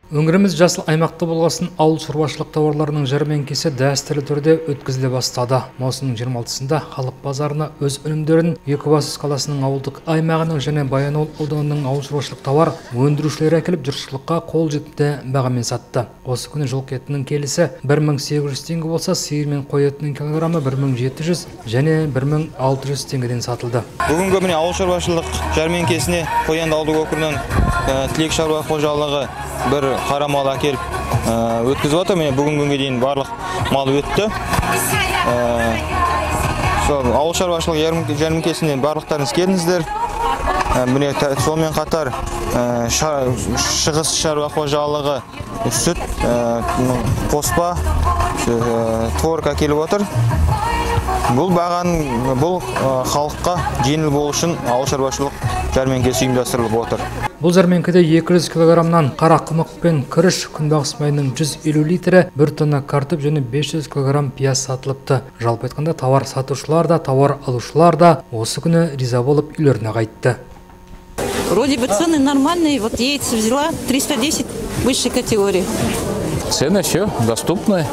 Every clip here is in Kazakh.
Өңіріміз жасыл аймақта болғасын ауыл шаруашылық тауарларының жәрмеңкесі дәстүрлі түрде өткізіле бастады. Маусымның 26-сында халық базарына өз өнімдерін Екібастұз қаласының ауылдық аймағының және Баянауыл ауданының ауыл шаруашылық тауар өндірушілері әкеліп жұртшылыққа қолжетімді бағамен сатты. Осы күні жылқы етінің келісі 1800 теңге болса, сиыр мен қой етінің килограммы 1700 және 1600 теңгеден сатылды. Бүгінгі міне ауыл шаруашылық жәрмеңкесіне Қоянды ауылдық округінен Тілек шаруа қожалығы бір қара мал әкеліп өткізіп отыр. Міне бүгінгі күнге дейін барлық мал өтті. Ауыл шаруашылық жәрмеңкесіне барлықтарыңыз келдіңіздер. Міне сонымен қатар Шығыс шаруа қожалығы сүт, қоспа, творог әкеліп отыр. Бұл халыққа жеңіл болу үшін ауыл шаруашылық жәрмеңкесі ұйымдастырылып отыр. Бұл жәрмеңкеде 200 килограммнан қарақұмық пен күріш, күнбағыс майының 150 литрі, 1 тонна картоп және 500 килограмм пияз сатылыпты. Жалпы айтқанда тауар сатушылар да, тауар алушылар да осы күні риза болып үйлеріне қайтты. Вроде бы цены нормальные. Вот яйца взяла 310 высшей категории. Цены все доступны.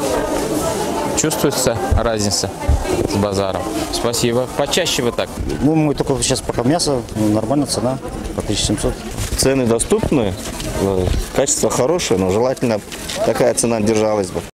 Чувствуется разница с базаром. Спасибо. Почаще вы так. Мы только сейчас пока мясо, нормальная цена, по 1700. Цены доступны, качество хорошее, но желательно такая цена держалась бы.